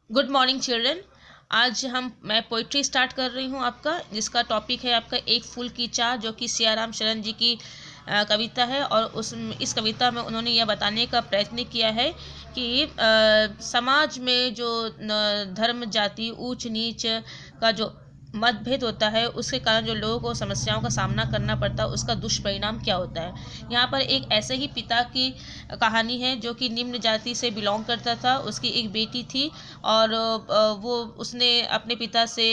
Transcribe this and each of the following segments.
Good morning children. आज मैं poetry start कर रही हूँ आपका, जिसका टॉपिक है आपका एक फूल की चाह, जो कि सियाराम शरण जी की कविता है। और इस कविता में उन्होंने यह बताने का प्रयत्न किया है कि समाज में जो धर्म जाति ऊंच नीच का जो मतभेद होता है, उसके कारण जो लोगों को समस्याओं का सामना करना पड़ता है, उसका दुष्परिणाम क्या होता है। यहाँ पर एक ऐसे ही पिता की कहानी है जो कि निम्न जाति से बिलोंग करता था। उसकी एक बेटी थी और वो उसने अपने पिता से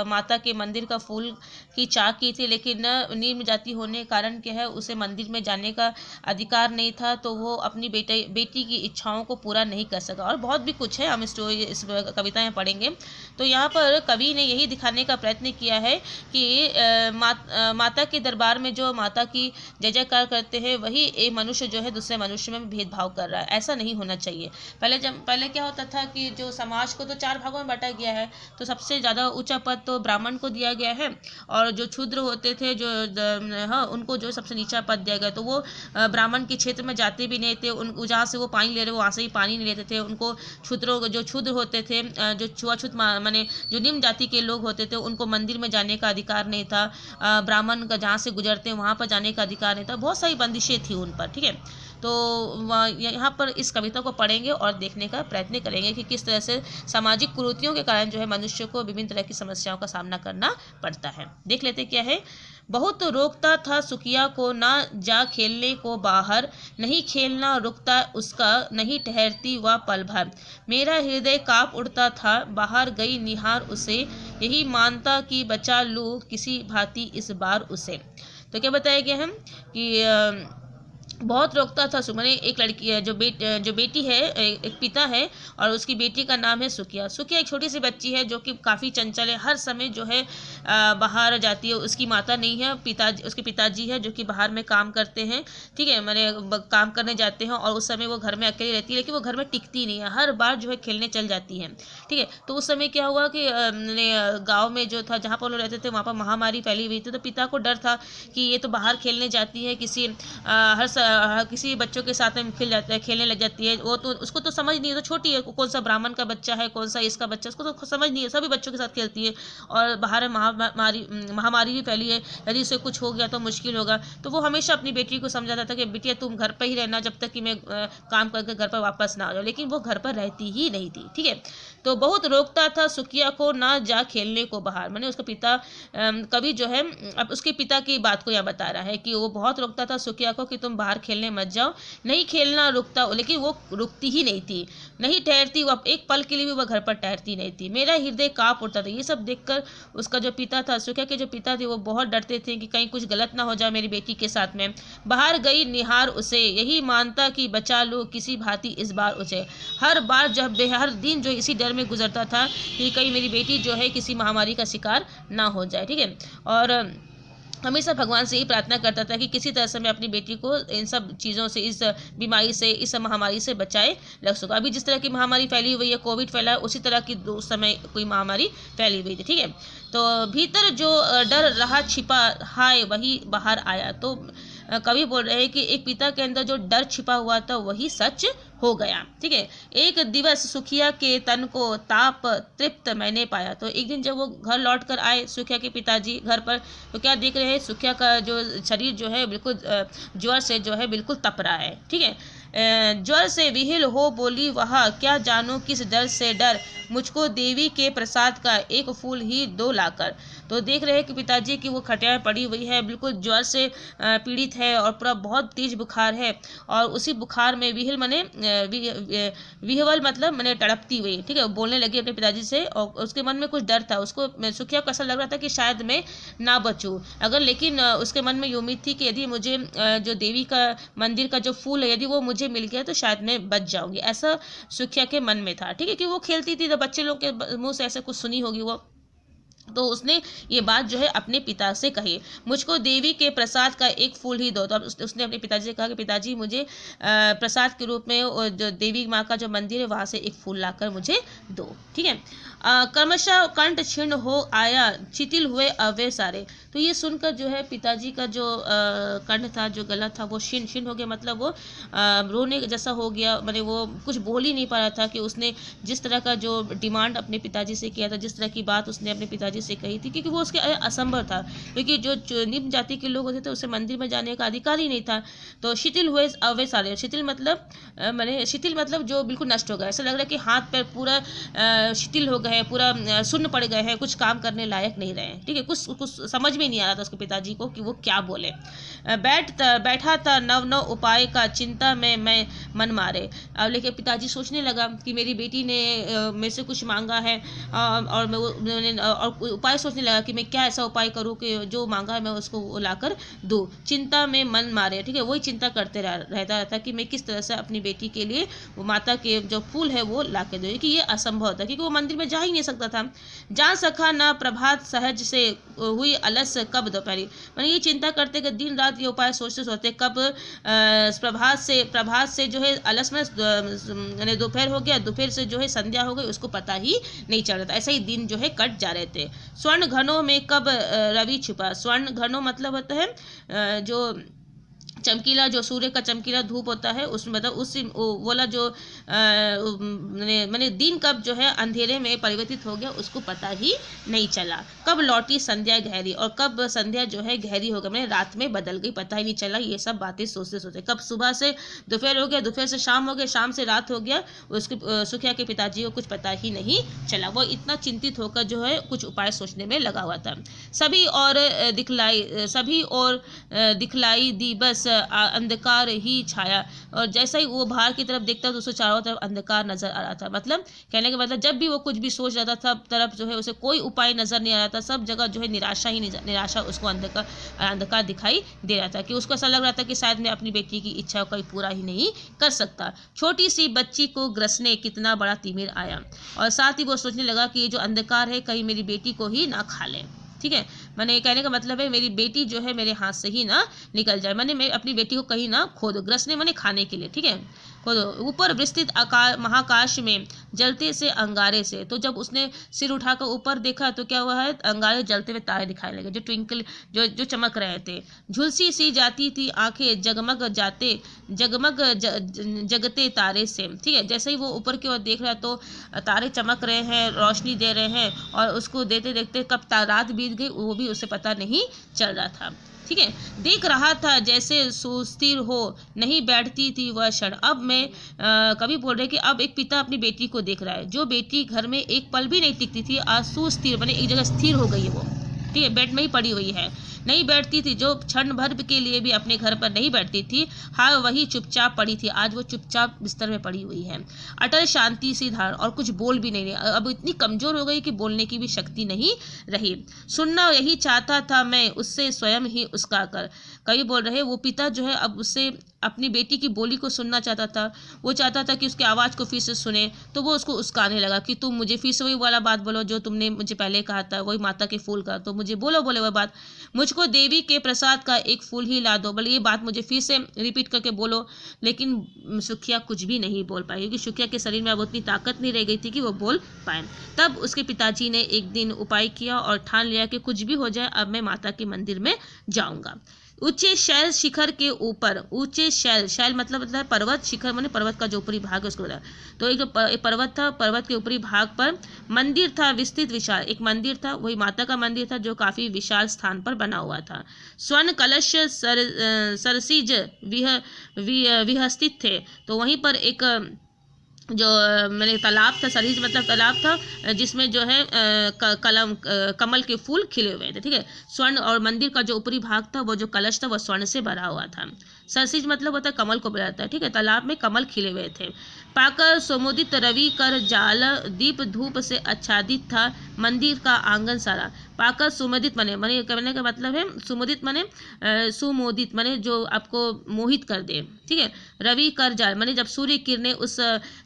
माता के मंदिर का फूल की चाह की थी, लेकिन निम्न जाति होने के कारण क्या है, उसे मंदिर में जाने का अधिकार नहीं था, तो वो अपनी बेटी की इच्छाओं को पूरा नहीं कर सका। और बहुत भी कुछ है, हम स्टोरी इस कविता में पढ़ेंगे। तो यहाँ पर कवि ने यही दिखाने का प्रयत्न किया है कि माता के दरबार में जो माता की जय जयकार करते हैं, वही एक मनुष्य जो है दूसरे मनुष्य में भेदभाव कर रहा है। ऐसा नहीं होना चाहिए। पहले क्या होता था कि जो समाज को तो 4 भागों में बांटा गया है, तो सबसे ज़्यादा ऊंचा पद तो ब्राह्मण को दिया गया है, और जो क्षुद्र होते थे, जो हाँ, उनको जो सबसे नीचा पद दिया गया। तो वो ब्राह्मण के क्षेत्र में जाते भी नहीं थे। उन जहाँ से वो पानी ले रहे, वहाँ से ही पानी नहीं लेते थे। उनको जो क्षुद्र होते थे, जो छुआछूत माने जो निम्न जाति के लोग होते थे, उनको मंदिर में जाने का अधिकार नहीं था। ब्राह्मण का जहाँ से गुजरते हैं वहाँ पर जाने का अधिकार नहीं था। बहुत सारी बंदिशें थी उन पर, ठीक है। तो यहाँ पर इस कविता को पढ़ेंगे और देखने का प्रयत्न करेंगे कि किस तरह से सामाजिक कुरीतियों के कारण जो है मनुष्य को विभिन्न तरह की समस्याओं का सामना करना पड़ता है। देख लेते क्या है। बहुत रोकता था सुखिया को, ना जा खेलने को बाहर, नहीं खेलना रुकता उसका, नहीं ठहरती वह पल भर। मेरा हृदय काँप उठता था, बाहर गई निहार उसे, यही मानता कि बचा लूँ किसी भांति इस बार उसे। तो क्या बताया गया है कि बहुत रोकता था मैंने एक लड़की है, जो बेटी है, एक पिता है, और उसकी बेटी का नाम है सुखिया। सुखिया एक छोटी सी बच्ची है जो कि काफ़ी चंचल है, हर समय जो है बाहर जाती है। उसकी माता नहीं है, उसके पिताजी है जो कि बाहर में काम करते हैं, ठीक है, मैंने काम करने जाते हैं, और उस समय वो घर में अकेली रहती है, लेकिन वो घर में टिकती नहीं है, हर बार जो है खेलने चल जाती है, ठीक है। तो उस समय क्या हुआ कि गाँव में जो था, जहाँ पर लोग रहते थे, वहाँ पर महामारी फैली हुई थी। तो पिता को डर था कि ये तो बाहर खेलने जाती है, किसी बच्चों के साथ में खेलने लग जाती है। वो तो उसको तो समझ नहीं है, तो छोटी है, कौन सा ब्राह्मण का बच्चा है, कौन सा इसका बच्चा, उसको तो समझ नहीं है, सभी बच्चों के साथ खेलती है। और बाहर महामारी भी फैली है, यदि उसे कुछ हो गया तो मुश्किल होगा। तो वो हमेशा अपनी बेटी को समझाता था कि बेटिया तुम घर पर ही रहना, जब तक कि मैं काम करके घर पर वापस ना आ जाऊँ। लेकिन वो घर पर रहती ही नहीं थी, ठीक है। तो बहुत रोकता था सुखिया को, ना जा खेलने को बाहर। मैंने उसका पिता कभी जो है, अब उसके पिता की बात को यहाँ बता रहा है कि वो बहुत रोकता था सुखिया को कि तुम बाहर खेलने मत जाओ, नहीं खेलना रुकता, लेकिन वो रुकती ही नहीं थी, नहीं ठहरती, वो एक पल के लिए भी वह घर पर ठहरती नहीं थी। मेरा हृदय काँप उठता था। ये सब देखकर उसका जो पिता था, सुखिया के जो पिता थे, वो बहुत डरते थे कि कहीं कुछ गलत ना हो जाए मेरी बेटी के साथ में। बाहर गई निहार उसे, यही मानता कि बचा लो किसी भांति इस बार उसे। हर दिन जो इसी डर में गुजरता था कि कहीं मेरी बेटी जो है किसी महामारी का शिकार ना हो जाए, ठीक है। और हमेशा भगवान से ही प्रार्थना करता था कि किसी तरह से मैं अपनी बेटी को इन सब चीज़ों से, इस बीमारी से, इस महामारी से बचाए रख सकूँ। अभी जिस तरह की महामारी फैली हुई है, कोविड फैला है, उसी तरह की उस समय कोई महामारी फैली हुई थी, ठीक है। तो भीतर जो डर रहा छिपा, हाय वही बाहर आया। तो कवि बोल रहे हैं कि एक पिता के अंदर जो डर छिपा हुआ था, वही सच हो गया, ठीक है। एक दिवस सुखिया के तन को ताप तृप्त मैंने पाया। तो एक दिन जब वो घर लौट कर आए, सुखिया के पिताजी घर पर, तो क्या देख रहे हैं, सुखिया का जो शरीर जो है बिल्कुल ज्वर से जो है बिल्कुल तप रहा है, ठीक है। ज्वर से विहिल हो बोली वह, क्या जानूं किस डर से डर, मुझको देवी के प्रसाद का एक फूल ही दो लाकर। तो देख रहे हैं कि पिताजी की वो खटिया पड़ी हुई है, बिल्कुल ज्वर से पीड़ित है, और पूरा बहुत तेज बुखार है, और उसी बुखार में विहिल मने विहवल मतलब मैंने तड़पती हुई, ठीक है, बोलने लगी अपने पिताजी से। और उसके मन में कुछ डर था, उसको सुखिया को ऐसा लग रहा था कि शायद मैं ना बचूं अगर, लेकिन उसके मन में ये उम्मीद थी कि यदि मुझे जो देवी का मंदिर का जो फूल है, यदि वो मुझे मिल गया तो शायद मैं बच जाऊंगी, ऐसा सुखिया के मन में था, ठीक है। कि वो खेलती थी, तो बच्चे लोग के मुंह से ऐसे कुछ सुनी होगी वो, तो उसने ये बात जो है अपने पिता से कही, मुझको देवी के प्रसाद का एक फूल ही दो। तो अब उसने अपने पिताजी से कहा कि पिताजी मुझे प्रसाद के रूप में जो देवी माँ का जो मंदिर है वहाँ से एक फूल लाकर मुझे दो। ठीक है। क्रमशः कंठ क्षीण हो आया, शिथिल हुए अवय सारे। तो ये सुनकर जो है पिताजी का जो कंठ था, जो गला था, वो क्षीण हो गया, मतलब वो रोने जैसा हो गया, मैंने वो कुछ बोल ही नहीं पा रहा था कि उसने जिस तरह का जो डिमांड अपने पिताजी से किया था, जिस तरह की बात उसने अपने पिताजी से कही थी, क्योंकि वो उसके असंभव था, क्योंकि जो निम्न जाति के लोग होते थे उसे मंदिर में जाने का अधिकार ही नहीं था। तो शिथिल हुए अवय सारे, शिथिल मतलब मैंने शिथिल मतलब जो बिल्कुल नष्ट हो गया, ऐसा लग रहा है कि हाथ पैर पूरा शिथिल हो गए, पूरा सुन्न पड़ गए हैं, कुछ काम करने लायक नहीं रहे। ठीक है, कुछ समझ में नहीं आ रहा था उसके पिताजी को कि वो क्या बोले। बैठा था नव नव उपाय का, चिंता में मैं मन मारे। अब लेकिन पिताजी सोचने लगा कि मेरी बेटी ने मेरे से कुछ मांगा है, और मैंने और उपाय सोचने लगा कि मैं क्या ऐसा उपाय करूं कि जो मांगा है मैं उसको लाकर दूं। चिंता में मन मारे, ठीक है, वही चिंता करते रहता था कि मैं किस तरह से अपनी बेटी के लिए वो माता के जो फूल है वो ला के दूँ, कि ये असंभव था क्योंकि वो मंदिर में जा ही नहीं सकता था। जा सका ना प्रभात सहज से, हुई अलस कब दोपहरी। मैंने ये चिंता करते कि दिन रात ये उपाय सोचते सोचते कब प्रभात से जो है अलस में दोपहर हो गया, दोपहर से जो है संध्या हो गई, उसको पता ही नहीं चल रहा था। ऐसा ही दिन जो है कट जा रहे थे। स्वर्ण घनों में कब रवि छुपा। स्वर्ण घनों मतलब होता है जो चमकीला, जो सूर्य का चमकीला धूप होता है उसमें, मतलब उस वाला जो मैंने दिन कब जो है अंधेरे में परिवर्तित हो गया उसको पता ही नहीं चला। कब लौटी संध्या गहरी, और कब संध्या जो है गहरी हो गई, मैंने रात में बदल गई, पता ही नहीं चला। ये सब बातें सोचते सोचते कब सुबह से दोपहर हो गया, दोपहर से शाम हो गया, शाम से रात हो गया, उसके सुखिया के पिताजी को कुछ पता ही नहीं चला। वो इतना चिंतित होकर जो है कुछ उपाय सोचने में लगा हुआ था। सभी और दिखलाई दी बस अंधकार ही छाया, और जैसा ही वो बाहर की तरफ देखता तो उसको चारों तरफ अंधकार नजर आ रहा था। मतलब कहने का मतलब जब भी वो कुछ भी सोच रहा था सब तरफ जो है उसे कोई उपाय नजर नहीं आ रहा था, सब जगह जो है निराशा उसको अंधकार दिखाई दे रहा था, कि उसको ऐसा लग रहा था कि शायद मैं अपनी बेटी की इच्छा को पूरा ही नहीं कर सकता। छोटी सी बच्ची को ग्रसने कितना बड़ा तिमिर आया, और साथ ही वो सोचने लगा कि ये जो अंधकार है कहीं मेरी बेटी को ही ना खा ले। ठीक है, मैंने कहने का मतलब है मेरी बेटी जो है मेरे हाथ से ही ना निकल जाए, मैं अपनी बेटी को कहीं ना खो दो। ग्रसने मैंने खाने के लिए, ठीक है, खो दो। ऊपर विस्तृत महाकाश में जलते से अंगारे से, तो जब उसने सिर उठाकर ऊपर देखा तो क्या हुआ है, अंगारे जलते हुए तारे दिखाई लगे, जो ट्विंकल जो चमक रहे थे। झुलसी सी जाती थी आंखें, जगते तारे से। ठीक है, जैसे ही वो ऊपर की ओर देख रहा तो तारे चमक रहे हैं, रोशनी दे रहे हैं, और उसको देखते देखते कब रात बीत गई वो भी उसे पता नहीं चल रहा था। ठीक है, देख रहा था जैसे सुस्थिर हो नहीं बैठती थी वह क्षण। अब मैं कभी बोल रहे कि अब एक पिता अपनी बेटी को देख रहा है, जो बेटी घर में एक पल भी नहीं टिकती थी, आज सुस्थिर बने एक जगह स्थिर हो गई है वो। ठीक है, बेड में ही पड़ी हुई है, नहीं बैठती थी, जो क्षण भर के लिए भी अपने घर पर नहीं बैठती थी, हाँ वही चुपचाप पड़ी थी, आज वो चुपचाप बिस्तर में पड़ी हुई है। अटल शांति सी धारण, और कुछ बोल भी नहीं रही, अब इतनी कमजोर हो गई कि बोलने की भी शक्ति नहीं रही। सुनना यही चाहता था मैं उससे स्वयं ही उसका कर। कभी बोल रहे वो पिता जो है अब उससे अपनी बेटी की बोली को सुनना चाहता था, वो चाहता था कि उसकी आवाज़ को फिर से सुने, तो वो उसको उस्काने लगा कि तुम मुझे फिर से वही वाला बात बोलो जो तुमने मुझे पहले कहा था, वही माता के फूल का, तो मुझे बोले वह बात, मुझको देवी के प्रसाद का एक फूल ही ला दो, बोले ये बात मुझे फिर से रिपीट करके बोलो। लेकिन सुखिया कुछ भी नहीं बोल पाई, क्योंकि सुखिया के शरीर में अब उतनी ताकत नहीं रह गई थी कि वो बोल पाए। तब उसके पिताजी ने एक दिन उपाय किया और ठान लिया कि कुछ भी हो जाए अब मैं माता के मंदिर में जाऊंगा। ऊंचे शैल शिखर के ऊपर, ऊंचे शैल मतलब है पर्वत, शिखर माने पर्वत का जो ऊपरी भाग है उसको बताया। तो एक पर्वत था, पर्वत के ऊपरी भाग पर मंदिर था विस्तृत विशाल, एक मंदिर था, वही माता का मंदिर था जो काफी विशाल स्थान पर बना हुआ था। स्वर्ण कलश सरसिज विहस्थित थे, तो वहीं पर एक जो मैंने तालाब था, सरीज मतलब तालाब था, जिसमें जो है कमल के फूल खिले हुए थे। ठीक है, स्वर्ण, और मंदिर का जो ऊपरी भाग था वो जो कलश था वो स्वर्ण से भरा हुआ था। सरसिज मतलब होता है कमल को बुलाता है। ठीक है, तालाब में कमल खिले हुए थे। पाकर समुदित रवि कर जाल, दीप धूप से आच्छादित था मंदिर का आंगन सारा। पाकर सुमोदित माने माने कहने का मतलब है सुमोदित माने सुमोदित माने जो आपको मोहित कर दे, ठीक है। रवि कर जाल माने जब सूर्य किरणें उस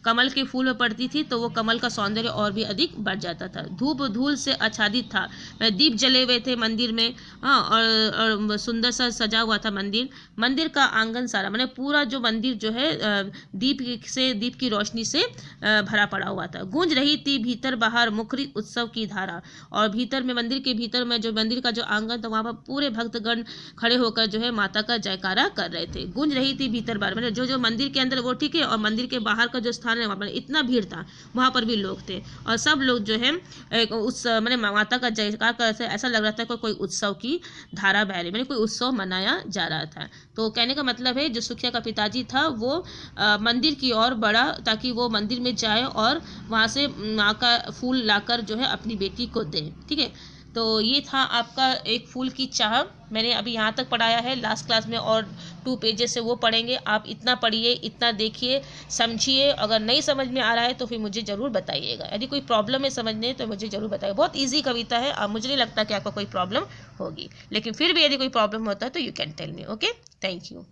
कमल के फूल में पड़ती थी तो वो कमल का सौंदर्य और भी अधिक बढ़ जाता था। धूप धूल से आच्छादित था, दीप जले हुए थे मंदिर में, हाँ, और सुंदर सा सजा हुआ था मंदिर। मंदिर का आंगन सारा माने पूरा जो मंदिर जो है दीप की रोशनी से भरा पड़ा हुआ था। गूंज रही थी भीतर बाहर मुखरित उत्सव की धारा, और भीतर में मंदिर के भीतर में जो मंदिर का जो आंगन था वहाँ पर पूरे भक्तगण खड़े होकर जो है माता का जयकारा कर रहे थे। गूंज रही थी भीतर बाहर मतलब जो मंदिर के अंदर वो ठीक है, और मंदिर के बाहर का जो स्थान है वहाँ पर इतना भीड़ था, वहाँ पर भी लोग थे, और सब लोग जो है उस मैंने माता का जयकार कर ऐसा लग रहा था कि कोई उत्सव की धारा बह रही, मैंने कोई उत्सव मनाया जा रहा था। तो कहने का मतलब है जो सुखिया का पिताजी था वो मंदिर की ओर बढ़ा ताकि वो मंदिर में जाए और वहाँ से माँ का फूल लाकर जो है अपनी बेटी को दे, ठीक है। तो ये था आपका एक फूल की चाह, मैंने अभी यहाँ तक पढ़ाया है। लास्ट क्लास में और 2 पेजेस से वो पढ़ेंगे, आप इतना पढ़िए, इतना देखिए, समझिए। अगर नहीं समझ में आ रहा है तो फिर मुझे ज़रूर बताइएगा, यदि कोई प्रॉब्लम है समझने तो मुझे ज़रूर बताइए। बहुत ईजी कविता है, अब मुझे नहीं लगता कि आपको कोई प्रॉब्लम होगी, लेकिन फिर भी यदि कोई प्रॉब्लम होता है तो you can tell me. Okay, thank you.